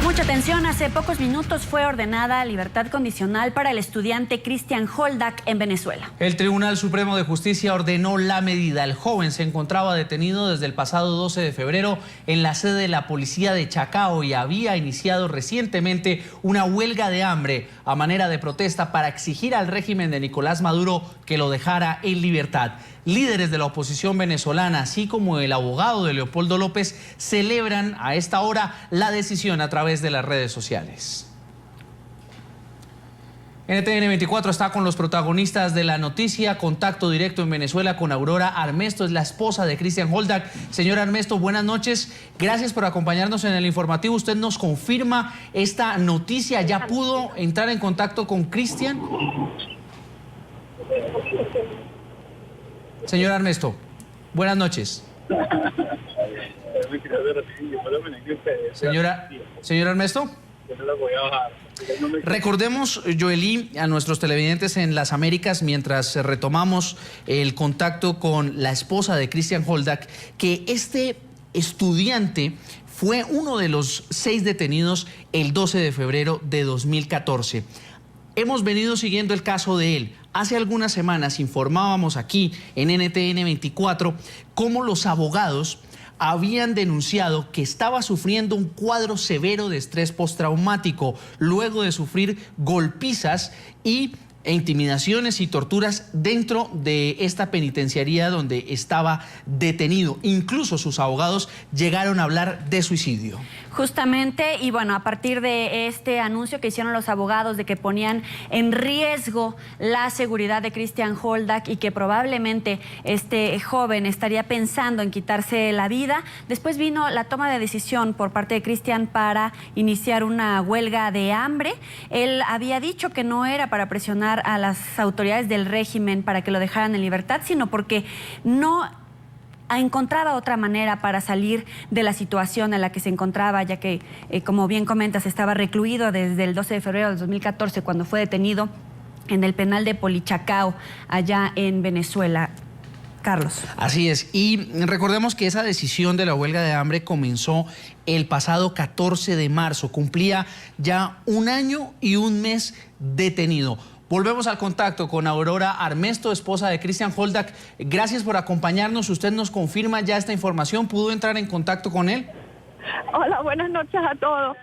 Mucha atención, hace pocos minutos fue ordenada libertad condicional para el estudiante Christian Holdak en Venezuela. El Tribunal Supremo de Justicia ordenó la medida. El joven se encontraba detenido desde el pasado 12 de febrero en la sede de la policía de Chacao y había iniciado recientemente una huelga de hambre a manera de protesta para exigir al régimen de Nicolás Maduro que lo dejara en libertad. Líderes de la oposición venezolana, así como el abogado de Leopoldo López, celebran a esta hora la decisión a través de las redes sociales. NTN 24 está con los protagonistas de la noticia. Contacto directo en Venezuela con Aurora Armesto, es la esposa de Christian Holdak. Señora Armesto, buenas noches. Gracias por acompañarnos en el informativo. Usted nos confirma esta noticia. ¿Ya pudo entrar en contacto con Christian? Señora Armesto, buenas noches. Señora Armesto. Recordemos, Joelí, a nuestros televidentes en las Américas, mientras retomamos el contacto con la esposa de Christian Holdak, que este estudiante fue uno de los 6 detenidos el 12 de febrero de 2014. Hemos venido siguiendo el caso de él. Hace algunas semanas informábamos aquí en NTN 24 cómo los abogados habían denunciado que estaba sufriendo un cuadro severo de estrés postraumático luego de sufrir golpizas e intimidaciones y torturas dentro de esta penitenciaría donde estaba detenido. Incluso sus abogados llegaron a hablar de suicidio. Justamente, y bueno, a partir de este anuncio que hicieron los abogados de que ponían en riesgo la seguridad de Christian Holdak y que probablemente este joven estaría pensando en quitarse la vida, después vino la toma de decisión por parte de Christian para iniciar una huelga de hambre. Él había dicho que no era para presionar a las autoridades del régimen para que lo dejaran en libertad, sino porque no encontraba otra manera para salir de la situación en la que se encontraba, ya que, como bien comentas, estaba recluido desde el 12 de febrero de 2014, cuando fue detenido en el penal de Polichacao, allá en Venezuela. Carlos. Así es, y recordemos que esa decisión de la huelga de hambre comenzó el pasado 14 de marzo, cumplía ya 1 año y 1 mes detenido. Volvemos al contacto con Aurora Armesto, esposa de Christian Holdak. Gracias por acompañarnos. Usted nos confirma ya esta información. ¿Pudo entrar en contacto con él? Hola, buenas noches a todos.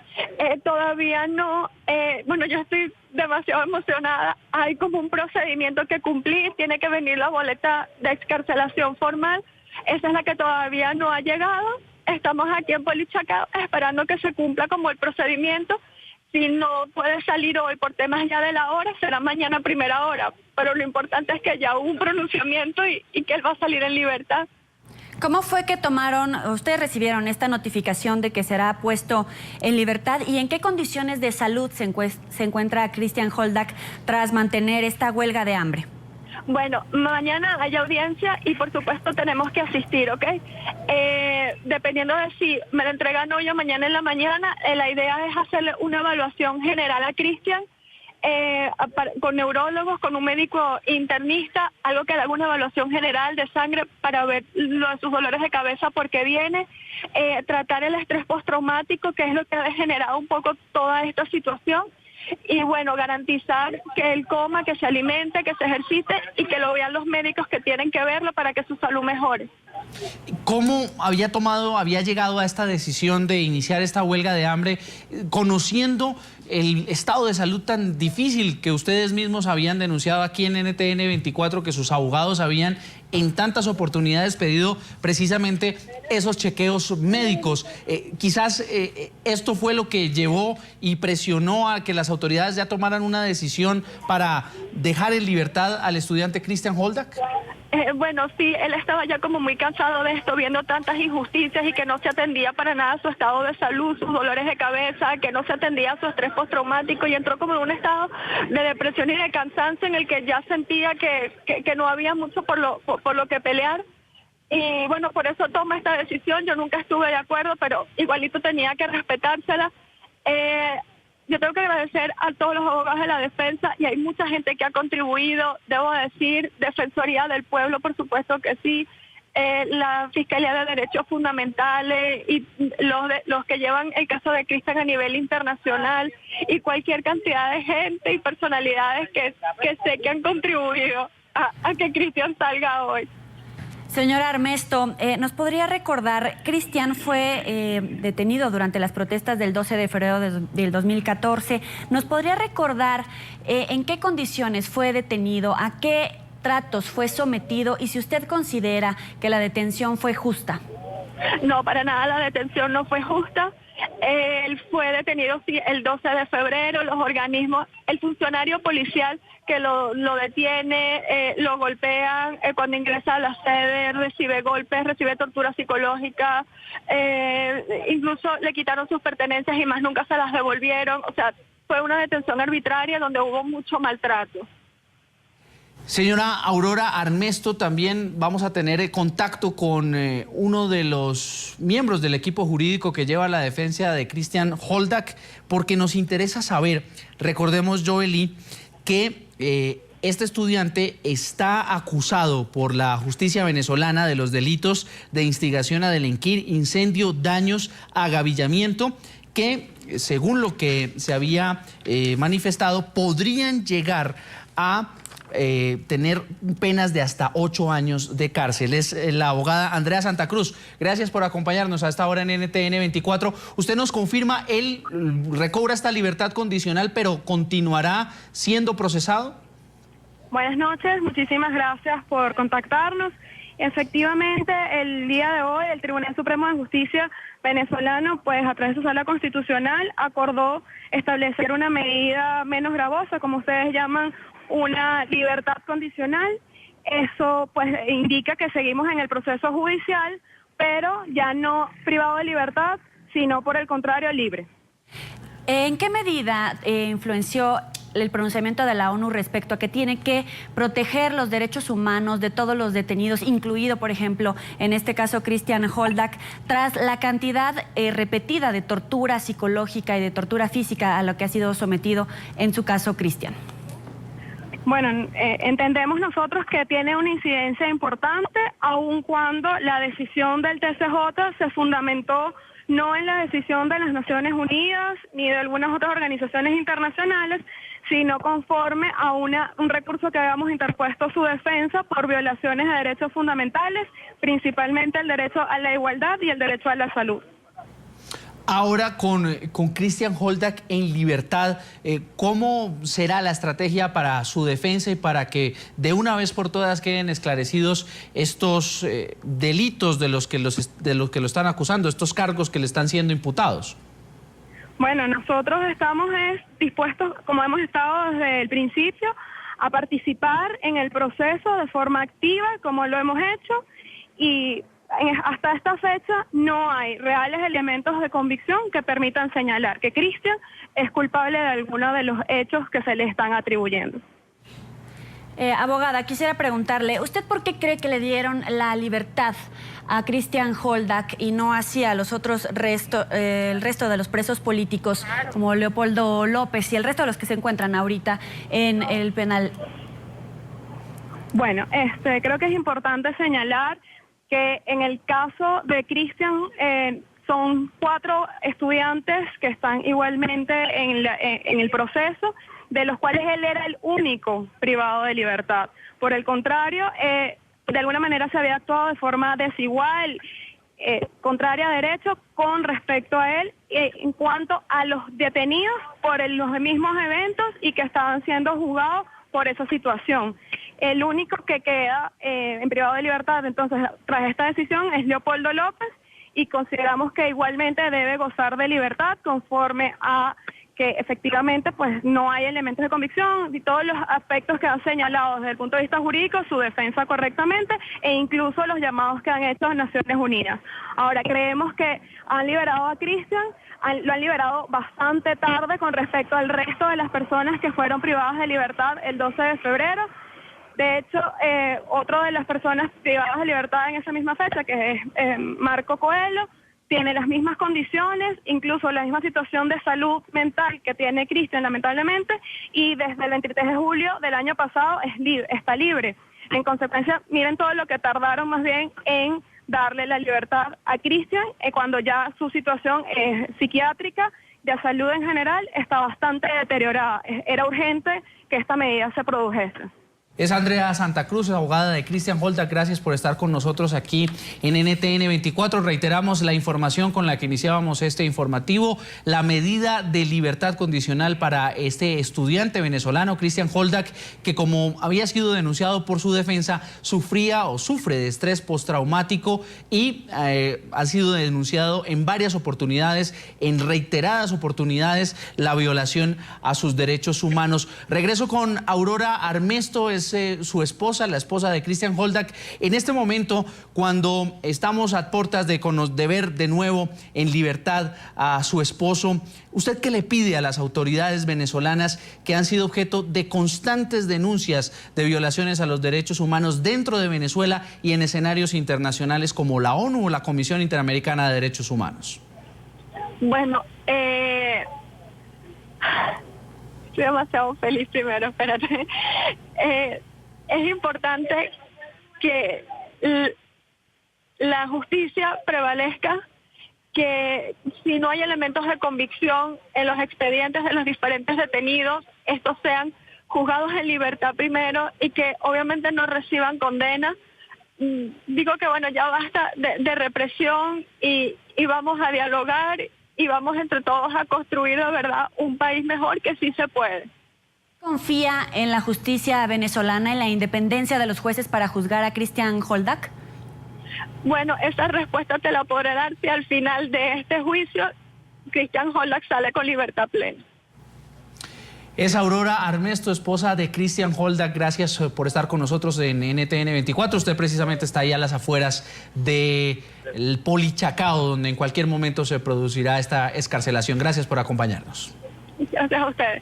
Todavía no, bueno, yo estoy demasiado emocionada. Hay como un procedimiento que cumplir, tiene que venir la boleta de excarcelación formal. Esa es la que todavía no ha llegado. Estamos aquí en Polichacao esperando que se cumpla como el procedimiento. Si no puede salir hoy por temas ya de la hora, será mañana a primera hora. Pero lo importante es que ya hubo un pronunciamiento y que él va a salir en libertad. ¿Cómo fue que ustedes recibieron esta notificación de que será puesto en libertad y en qué condiciones de salud se encuentra Christian Holdak tras mantener esta huelga de hambre? Bueno, mañana hay audiencia y por supuesto tenemos que asistir, ¿ok? Dependiendo de si me lo entregan hoy o mañana en la mañana, la idea es hacerle una evaluación general a Christian, con neurólogos, con un médico internista, algo que le haga una evaluación general de sangre para ver sus dolores de cabeza por qué viene, tratar el estrés postraumático, que es lo que ha generado un poco toda esta situación. Y bueno, garantizar que él coma, que se alimente, que se ejercite y que lo vean los médicos que tienen que verlo para que su salud mejore. ¿Cómo había llegado a esta decisión de iniciar esta huelga de hambre, conociendo el estado de salud tan difícil que ustedes mismos habían denunciado aquí en NTN 24, que sus abogados habían en tantas oportunidades pedido precisamente esos chequeos médicos? Quizás esto fue lo que llevó y presionó a que las autoridades ya tomaran una decisión para dejar en libertad al estudiante Christian Holdak. Bueno, sí, él estaba ya como muy cansado de esto, viendo tantas injusticias y que no se atendía para nada su estado de salud, sus dolores de cabeza, que no se atendía su estrés postraumático y entró como en un estado de depresión y de cansancio en el que ya sentía que no había mucho por lo que pelear. Y bueno, por eso toma esta decisión. Yo nunca estuve de acuerdo, pero igualito tenía que respetársela. Yo tengo que agradecer a todos los abogados de la defensa y hay mucha gente que ha contribuido, debo decir, Defensoría del Pueblo, por supuesto que sí, la Fiscalía de Derechos Fundamentales y los que llevan el caso de Cristian a nivel internacional y cualquier cantidad de gente y personalidades que sé que han contribuido a que Cristian salga hoy. Señora Armesto, ¿nos podría recordar, Cristian fue detenido durante las protestas del 12 de febrero del 2014, ¿nos podría recordar en qué condiciones fue detenido, a qué tratos fue sometido y si usted considera que la detención fue justa? No, para nada la detención no fue justa. Él fue detenido el 12 de febrero, los organismos, el funcionario policial que lo detiene, lo golpean, cuando ingresa a la sede recibe golpes, recibe tortura psicológica, incluso le quitaron sus pertenencias y más nunca se las devolvieron. O sea, fue una detención arbitraria donde hubo mucho maltrato. Señora Aurora Armesto, también vamos a tener contacto con uno de los miembros del equipo jurídico que lleva la defensa de Cristian Holdak, porque nos interesa saber, recordemos, Joely, que este estudiante está acusado por la justicia venezolana de los delitos de instigación a delinquir, incendio, daños, agavillamiento, que según lo que se había manifestado, podrían llegar a tener penas de hasta 8 años de cárcel. Es la abogada Andrea Santa Cruz. Gracias por acompañarnos a esta hora en NTN 24. Usted nos confirma, él recobra esta libertad condicional, pero ¿continuará siendo procesado? Buenas noches, muchísimas gracias por contactarnos. Efectivamente, el día de hoy el Tribunal Supremo de Justicia venezolano, pues a través de su sala constitucional, acordó establecer una medida menos gravosa, como ustedes llaman, una libertad condicional. Eso pues indica que seguimos en el proceso judicial, pero ya no privado de libertad, sino por el contrario libre. ¿En qué medida influenció el pronunciamiento de la ONU respecto a que tiene que proteger los derechos humanos de todos los detenidos, incluido, por ejemplo, en este caso, Cristian Holdak, tras la cantidad repetida de tortura psicológica y de tortura física a lo que ha sido sometido en su caso Cristian? Bueno, entendemos nosotros que tiene una incidencia importante, aun cuando la decisión del TCJ se fundamentó no en la decisión de las Naciones Unidas ni de algunas otras organizaciones internacionales, sino conforme a un recurso que habíamos interpuesto su defensa por violaciones de derechos fundamentales, principalmente el derecho a la igualdad y el derecho a la salud. Ahora con Cristian Holdak en libertad, ¿cómo será la estrategia para su defensa y para que de una vez por todas queden esclarecidos estos delitos de los que lo están acusando, estos cargos que le están siendo imputados? Bueno, nosotros estamos dispuestos, como hemos estado desde el principio, a participar en el proceso de forma activa, como lo hemos hecho, y hasta esta fecha no hay reales elementos de convicción que permitan señalar que Cristian es culpable de alguno de los hechos que se le están atribuyendo. Abogada, quisiera preguntarle, ¿usted por qué cree que le dieron la libertad a Cristian Holdak y no así a los otros el resto de los presos políticos como Leopoldo López y el resto de los que se encuentran ahorita en el penal? Bueno, creo que es importante señalar que en el caso de Cristian son 4 estudiantes que están igualmente en el proceso, de los cuales él era el único privado de libertad. Por el contrario, de alguna manera se había actuado de forma desigual, contraria a derecho con respecto a él en cuanto a los detenidos por los mismos eventos y que estaban siendo juzgados por esa situación. El único que queda en privado de libertad, entonces, tras esta decisión, es Leopoldo López, y consideramos que igualmente debe gozar de libertad conforme a que efectivamente pues no hay elementos de convicción y todos los aspectos que han señalado desde el punto de vista jurídico, su defensa correctamente e incluso los llamados que han hecho las Naciones Unidas. Ahora, creemos que han liberado a Cristian, lo han liberado bastante tarde con respecto al resto de las personas que fueron privadas de libertad el 12 de febrero. De hecho, otro de las personas privadas de libertad en esa misma fecha, que es Marco Coelho, tiene las mismas condiciones, incluso la misma situación de salud mental que tiene Cristian, lamentablemente, y desde el 23 de julio del año pasado está libre. En consecuencia, miren todo lo que tardaron más bien en darle la libertad a Cristian cuando ya su situación psiquiátrica, de salud en general, está bastante deteriorada. Era urgente que esta medida se produjese. Es Andrea Santa Cruz, abogada de Christian Holdak. Gracias por estar con nosotros aquí en NTN 24. Reiteramos la información con la que iniciábamos este informativo. La medida de libertad condicional para este estudiante venezolano, Christian Holdak, que como había sido denunciado por su defensa, sufría o sufre de estrés postraumático y ha sido denunciado en varias oportunidades, en reiteradas oportunidades, la violación a sus derechos humanos. Regreso con Aurora Armesto, es su esposa, la esposa de Christian Holdak. En este momento, cuando estamos a puertas de ver de nuevo en libertad a su esposo, ¿usted qué le pide a las autoridades venezolanas que han sido objeto de constantes denuncias de violaciones a los derechos humanos dentro de Venezuela y en escenarios internacionales como la ONU o la Comisión Interamericana de Derechos Humanos? Bueno, estoy demasiado feliz primero, espérate. Es importante que la justicia prevalezca, que si no hay elementos de convicción en los expedientes de los diferentes detenidos, estos sean juzgados en libertad primero y que obviamente no reciban condena. Digo que bueno, ya basta de represión y vamos a dialogar y vamos entre todos a construir de verdad un país mejor, que sí se puede. ¿Confía en la justicia venezolana, en la independencia de los jueces para juzgar a Christian Holdak? Bueno, esa respuesta te la podré dar si al final de este juicio Christian Holdak sale con libertad plena. Es Aurora Armesto, esposa de Christian Holdak. Gracias por estar con nosotros en NTN 24. Usted precisamente está ahí a las afueras del Polichacao, donde en cualquier momento se producirá esta excarcelación. Gracias por acompañarnos. Gracias a ustedes.